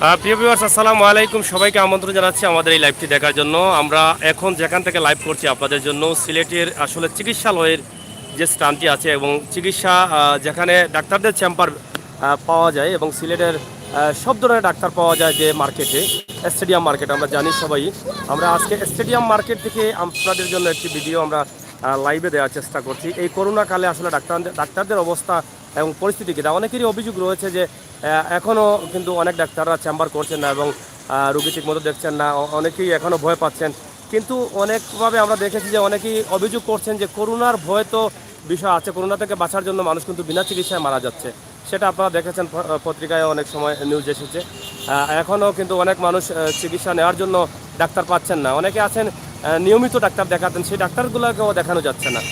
প্রিয় ভিউয়ার্স, আসসালামু আলাইকুম। সবাইকে আমন্ত্রণ জানাচ্ছি আমাদের এই লাইভটি দেখার জন্য। আমরা এখন যেখান থেকে লাইভ করছি আপনাদের জন্য সিলেটের আসলে চিকিৎসালয়ের যে স্থানটি আছে এবং চিকিৎসা যেখানে ডাক্তারদের চেম্বার পাওয়া যায় এবং সিলেটের সব ধরনের ডাক্তার পাওয়া যায় যে মার্কেটে, স্টেডিয়াম মার্কেট আমরা জানি সবাই। আমরা আজকে স্টেডিয়াম মার্কেট থেকে আপনাদের জন্য একটি ভিডিও আমরা লাইভে দেওয়ার চেষ্টা করছি। এই করোনা কালে আসলে ডাক্তারদের অবস্থা এবং পরিস্থিতি কী, অনেকেরই অভিযোগ রয়েছে যে এখনও কিন্তু অনেক ডাক্তাররা চেম্বার করছেন না এবং রুগী ঠিক মতো দেখছেন না, অনেকেই এখনও ভয় পাচ্ছেন। কিন্তু অনেকভাবে আমরা দেখেছি যে অনেকেই অভিযোগ করছেন যে করোনার ভয় তো বিষয় আছে, করোনা থেকে বাঁচার জন্য মানুষ কিন্তু বিনা চিকিৎসায় মারা যাচ্ছে। সেটা আপনারা দেখেছেন, পত্রিকায় অনেক সময় নিউজ এসেছে। এখনও কিন্তু অনেক মানুষ চিকিৎসা নেওয়ার জন্য ডাক্তার পাচ্ছেন না। অনেকে আছেন নিয়মিত ডাক্তার দেখাতেন, সেই ডাক্তারগুলোকেও দেখানো যাচ্ছে না।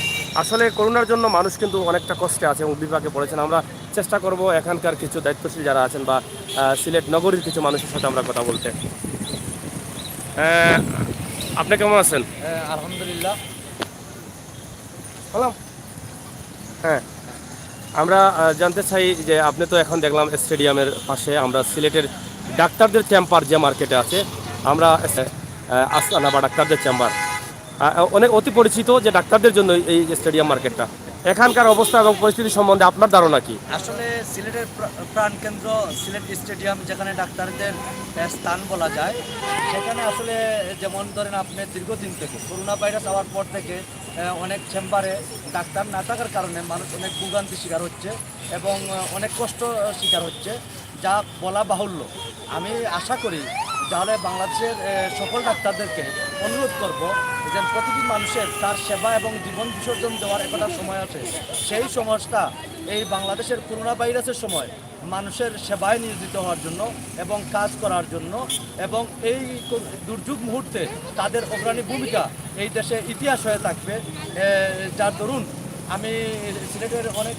আসলে করোনার জন্য মানুষ কিন্তু অনেকটা কষ্টে আছে এবং বিপাকে পড়েছেন। আমরা চেষ্টা করব এখানকার কিছু দায়িত্বশীল যারা আছেন বা সিলেট নগরীর কিছু মানুষের সাথে আমরা কথা বলতে। আপনি কেমন আছেন? আলহামদুলিল্লাহ। বললাম হ্যাঁ, আমরা জানতে চাই যে আপনি তো এখন দেখলাম স্টেডিয়ামের পাশে, আমরা সিলেটের ডাক্তারদের চেম্বার যে মার্কেটে আছে, আমরা আস্তানা বা ডাক্তারদের চেম্বার অনেক অতি পরিচিত যে ডাক্তারদের জন্য এই স্টেডিয়াম মার্কেটটা। এখানকার অবস্থা এবং পরিস্থিতি সম্বন্ধে আপনার ধারণা কি? আসলে সিলেটের প্রাণকেন্দ্র সিলেট স্টেডিয়াম, যেখানে ডাক্তারদের স্থান বলা যায়, সেখানে আসলে যেমন ধরেন আপনি দীর্ঘদিন থেকে করোনা ভাইরাস হওয়ার পর থেকে অনেক চেম্বারে ডাক্তার না থাকার কারণে মানুষ অনেক ভোগান্তি শিকার হচ্ছে এবং অনেক কষ্ট শিকার হচ্ছে, যা বলা বাহুল্য। আমি আশা করি তাহলে বাংলাদেশের সকল ডাক্তারদেরকে অনুরোধ করব যে প্রতিটি মানুষের তার সেবা এবং জীবন বিসর্জন দেওয়ার একটা সময় আছে। সেই সময়টা এই বাংলাদেশের করোনা ভাইরাসের সময় মানুষের সেবায় নিয়োজিত হওয়ার জন্য এবং কাজ করার জন্য, এবং এই দুর্যোগ মুহূর্তে তাদের অগ্রণী ভূমিকা এই দেশে ইতিহাস হয়ে থাকবে। যার দরুন আমি সিলেটের অনেক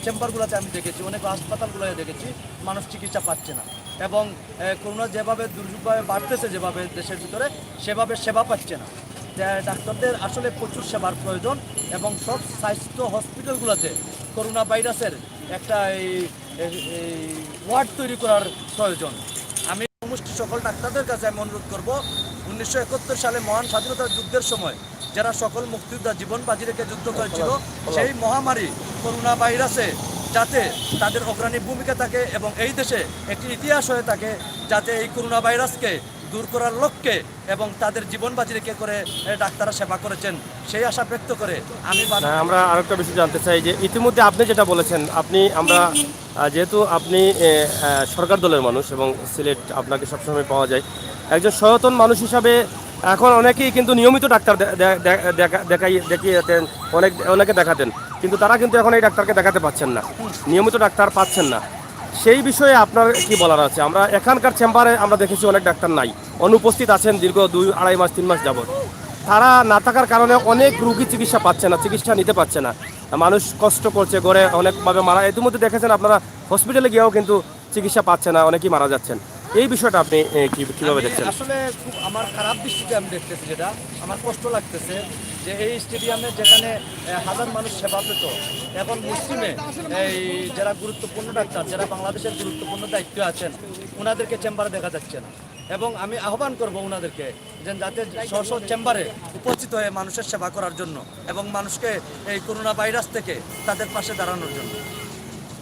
চেম্বারগুলোতে আমি দেখেছি, অনেক হাসপাতালগুলোতে দেখেছি মানুষ চিকিৎসা পাচ্ছে না এবং করোনা যেভাবে দুর্যোগভাবে বাড়তেছে যেভাবে দেশের ভিতরে, সেভাবে সেবা পাচ্ছে না। ডাক্তারদের আসলে প্রচুর সেবার প্রয়োজন এবং সব স্বাস্থ্য হসপিটালগুলোতে করোনা ভাইরাসের একটা ওয়ার্ড তৈরি করার প্রয়োজন। আমি সমস্ত সকল ডাক্তারদের কাছে আমি অনুরোধ করব, 1971 সালে মহান স্বাধীনতা যুদ্ধের সময় যারা সকল মুক্তিযোদ্ধা জীবন বাজি রেখে যুদ্ধ করেছিল, সেই মহামারী করোনা ভাইরাসে যাতে তাদের অগ্রণী ভূমিকা থাকে এবং এই দেশে একটি ইতিহাস হয়ে থাকে, যাতে এই করোনা ভাইরাসকে দূর করার লক্ষ্যে এবং তাদের জীবন বাজি রেখে করে ডাক্তাররা সেবা করেছেন, সেই আশা ব্যক্ত করে আমরা আরেকটা বিষয় জানতে চাই যে ইতিমধ্যে আপনি যেটা বলেছেন, যেহেতু আপনি সরকার দলের মানুষ এবং সিলেট আপনাকে সবসময় পাওয়া যায়, একজন সচেতন মানুষ হিসাবে এখন অনেকেই কিন্তু নিয়মিত ডাক্তার দেখিয়েতেন, অনেকে দেখাতেন, কিন্তু তারা কিন্তু এখন এই ডাক্তারকে দেখাতে পাচ্ছেন না, নিয়মিত ডাক্তার পাচ্ছেন না। সেই বিষয়ে আপনার কি বলার আছে? আমরা এখানকার চেম্বারে আমরা দেখেছি অনেক ডাক্তার নাই, অনুপস্থিত আছেন দীর্ঘ 2-2.5 মাস 3 মাস যাবৎ। তারা না থাকার কারণে অনেক রুগী চিকিৎসা পাচ্ছে না, চিকিৎসা নিতে পারছে না, মানুষ কষ্ট করছে, ঘরে অনেকভাবে মারা। ইতিমধ্যে দেখেছেন আপনারা হসপিটালে গিয়েও কিন্তু চিকিৎসা পাচ্ছে না, অনেকেই মারা যাচ্ছেন। এই বিষয়টা আপনি কীভাবে দেখছেন? আসলে খুব আমার খারাপ দৃষ্টিতে আমি দেখতেছি, যেটা আমার কষ্ট লাগতেছে যে এই স্টেডিয়ামে যেখানে হাজার মানুষ সেবা পেত, এখন মুসলিমে এই যারা গুরুত্বপূর্ণ ডাক্তার, যারা বাংলাদেশের গুরুত্বপূর্ণ দায়িত্বে আছেন, ওনাদেরকে চেম্বারে দেখা যাচ্ছে না। এবং আমি আহ্বান করব ওনাদেরকে যে যাতে স্ব চেম্বারে উপস্থিত হয়ে মানুষের সেবা করার জন্য এবং মানুষকে এই করোনা ভাইরাস থেকে তাদের পাশে দাঁড়ানোর জন্য।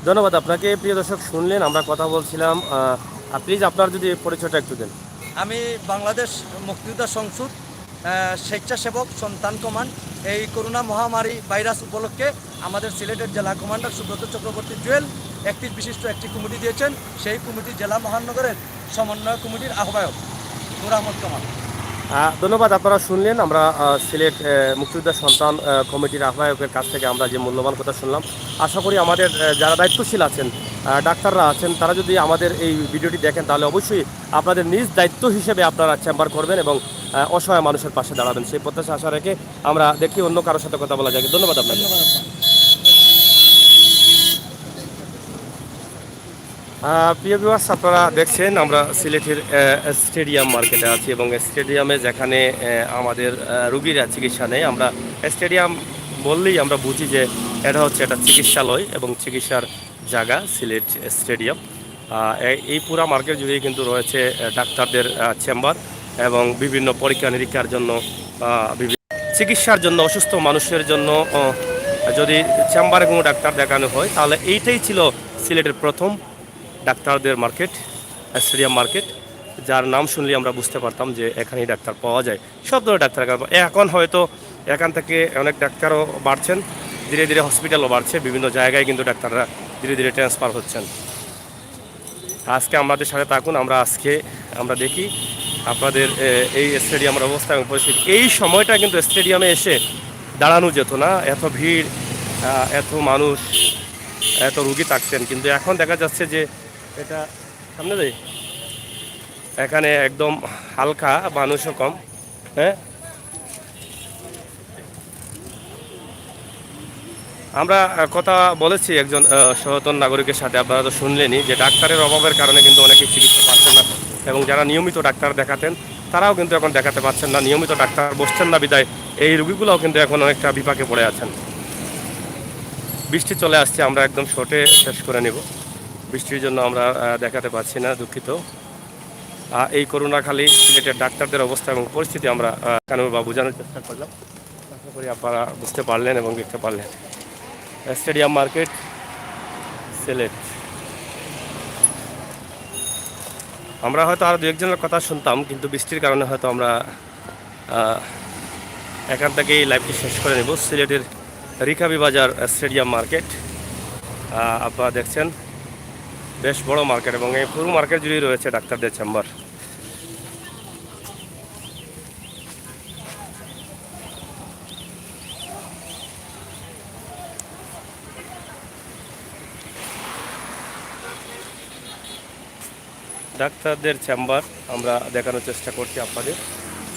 ধন্যবাদ আপনাকে। প্রিয় দর্শক, শুনলেন আমরা কথা বলছিলাম, প্লিজ আপনার যদি পরিচয়টা একটু দেন। আমি বাংলাদেশ মুক্তিযোদ্ধা সংসদ স্বেচ্ছাসেবক সন্তান কমান্ড। এই করোনা মহামারী ভাইরাস উপলক্ষে আমাদের সিলেটের জেলা কমান্ডার সুব্রত চক্রবর্তী জুয়েল একটি বিশিষ্ট একটি কমিটি দিয়েছেন। সেই কমিটি জেলা মহানগরের সমন্বয় কমিটির আহ্বায়ক নূর আহমদ কামাল। ধন্যবাদ। আপনারা শুনলেন আমরা সিলেট মুক্তিযোদ্ধা সন্তান কমিটির আহ্বায়কের কাছ থেকে আমরা যে মূল্যবান কথা শুনলাম। আশা করি আমাদের যারা দায়িত্বশীল আছেন, ডাক্তাররা আছেন, তারা যদি আমাদের এই ভিডিওটি দেখেন তাহলে অবশ্যই আপনাদের নিজ দায়িত্ব হিসেবে আপনারা চেম্বার করবেন এবং অসহায় মানুষের পাশে দাঁড়াবেন, সেই প্রত্যাশা আশা রেখে আমরা দেখি অন্য কারোর সাথে কথা বলা যায়। ধন্যবাদ আপনাকে। প্রিয় ভিউয়ার্স, আপনারা দেখছেন আমরা সিলেটের স্টেডিয়াম মার্কেটে আছি এবং স্টেডিয়ামে যেখানে আমাদের রুগীরা চিকিৎসা নেয়, আমরা স্টেডিয়াম বললেই আমরা বুঝি যে এটা হচ্ছে একটা চিকিৎসালয় এবং চিকিৎসার জায়গা সিলেট স্টেডিয়াম। এই পুরা মার্কেট জুড়েই কিন্তু রয়েছে ডাক্তারদের চেম্বার এবং বিভিন্ন পরীক্ষা নিরীক্ষার জন্য চিকিৎসার জন্য অসুস্থ মানুষের জন্য যদি চেম্বারে কোনো ডাক্তার দেখানো হয় তাহলে এইটাই ছিল সিলেটের প্রথম ডাক্তারদের মার্কেট, স্টেডিয়াম মার্কেট, যার নাম শুনলে আমরা বুঝতে পারতাম যে এখানেই ডাক্তার পাওয়া যায়, সব ধরনের ডাক্তার। এখন হয়তো এখান থেকে অনেক ডাক্তারও বাড়ছেন, ধীরে ধীরে হসপিটালও বাড়ছে, বিভিন্ন জায়গায় কিন্তু ডাক্তাররা ধীরে ধীরে ট্রান্সফার হচ্ছেন। আজকে আমাদের সাথে থাকুন, আমরা দেখি আপনাদের এই স্টেডিয়ামের অবস্থা এবং পরিস্থিতি। এই সময়টা কিন্তু স্টেডিয়ামে এসে দাঁড়ানো যেত না, এত ভিড়, এত মানুষ, এত রুগী থাকতেন, কিন্তু এখন দেখা যাচ্ছে যে এটা সামনে দেয়, এখানে একদম হালকা, মানুষও কম। হ্যাঁ, আমরা কথা বলেছি একজন সচেতন নাগরিকের সাথে, আপনারা তো শুনলেনই যে ডাক্তারের অভাবের কারণে কিন্তু অনেকে চিকিৎসা পাচ্ছেন না, এবং যারা নিয়মিত ডাক্তার দেখাতেন তারাও কিন্তু এখন দেখাতে পাচ্ছেন না, নিয়মিত ডাক্তার বসছেন না বিদায় এই রুগীগুলোও কিন্তু এখন অনেকটা বিপাকে পড়ে আছেন। বৃষ্টি চলে আসছে, আমরা একদম শর্টে শেষ করে নেব, বৃষ্টির জন্য আমরা দেখাতে পাচ্ছি না, দুঃখিত। এই করোনাকালে সিলেটের ডাক্তারদের অবস্থা এবং পরিস্থিতি আমরা কানুর বা বোঝানোর চেষ্টা করলাম, আশা করি আপনারা বুঝতে পারলেন এবং দেখতে পারলেন। Stadium market, Sylhet. আমরা হয়তো আরও দু একজনের কথা শুনতাম, কিন্তু বৃষ্টির কারণে হয়তো আমরা এখান থেকেই লাইভটি শেষ করে নেব। সিলেটের রিকাবি বাজার স্টেডিয়াম মার্কেট আপনারা দেখছেন, বেশ বড় মার্কেট, এবং এই পুরো মার্কেট জুড়েই রয়েছে ডাক্তারদের চেম্বার। ডাক্তারদের চেম্বার আমরা দেখানোর চেষ্টা করছি আপনাদের।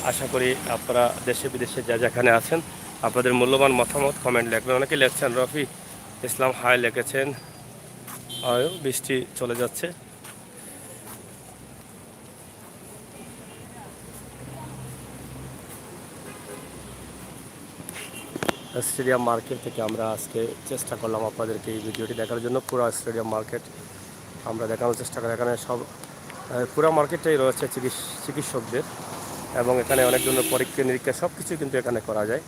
আশা করি আপনারা দেশে বিদেশে যেখানে আছেন আপনাদের মূল্যবান মতামত কমেন্ট লিখবেন। অনেকে লিখছেন, রফি ইসলাম হাই লিখেছেন, বৃষ্টি চলে যাচ্ছে। স্টেডিয়াম মার্কেট থেকে আমরা আজকে চেষ্টা করলাম আপনাদেরকে এই ভিডিওটি দেখার জন্য। পুরো স্টেডিয়াম মার্কেট আমরা দেখানোর চেষ্টা করি। এখানে পুরো মার্কেটটাই রয়েছে চিকিৎসকদের, এবং এখানে অনেক ধরনের পরীক্ষা নিরীক্ষা সব কিছু কিন্তু এখানে করা যায়।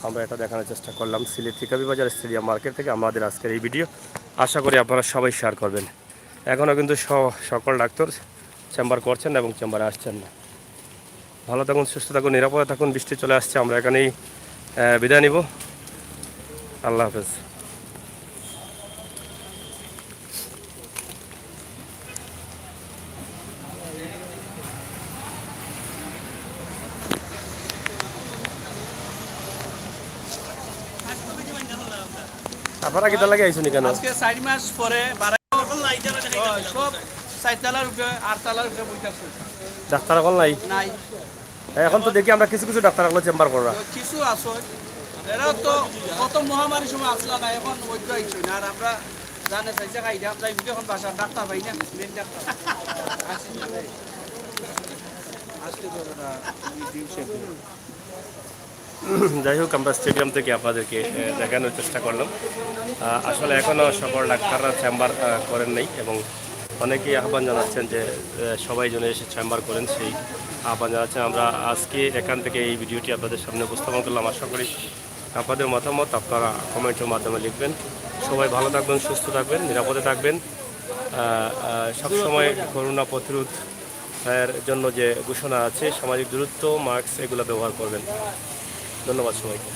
আমরা এটা দেখানোর চেষ্টা করলাম সিলেট রিকাবি বাজার স্টেডিয়াম মার্কেট থেকে আমাদের আজকের এই ভিডিও। আশা করি আপনারা সবাই শেয়ার করবেন। এখনও কিন্তু সকল ডাক্তার চেম্বার করছেন এবং চেম্বারে আসছেন না। ভালো থাকুন, সুস্থ থাকুন, নিরাপদে থাকুন। বৃষ্টি চলে আসছে, আমরা এখানেই বিদায় নিব। আল্লাহ হাফেজ। আপনারা কিটা লাগে আইসুনি কেন? আজকে 4 মাস পরে সব 4 তলার উপরে 8 তলার উপরে বইতাছে। ডাক্তার এখন নাই? নাই। এখন তো দেখি আমরা কিছু কিছু ডাক্তার এখন চেম্বার করা কিছু আছে, এরা তো কত মহামারীর সময় আসলা না, এখন ওইটা আইছে না। আর আমরা জানে চাইছে খাই দাম যাই এখন বাসা ডাক্তার পাই না, মেন ডাক্তার আজকে তো না দিনছে। যাই হোক, আমরা স্টেডিয়াম থেকে আপনাদেরকে দেখানোর চেষ্টা করলাম। আসলে এখনও সকল ডাক্তাররা চেম্বার করেন নাই, এবং অনেকেই আহ্বান জানাচ্ছেন যে সবাই যেন এসে চেম্বার করেন, সেই আহ্বান জানাচ্ছেন। আমরা আজকে এখান থেকে এই ভিডিওটি আপনাদের সামনে উপস্থাপন করলাম। আশা করি আপনাদের মতামত আপনারা কমেন্টের মাধ্যমে লিখবেন। সবাই ভালো থাকবেন, সুস্থ থাকবেন, নিরাপদে থাকবেন। সবসময় করোনা প্রতিরোধের জন্য যে ঘোষণা আছে, সামাজিক দূরত্ব, মাস্ক, এগুলো ব্যবহার করবেন। ধন্যবাদ সবাইকে।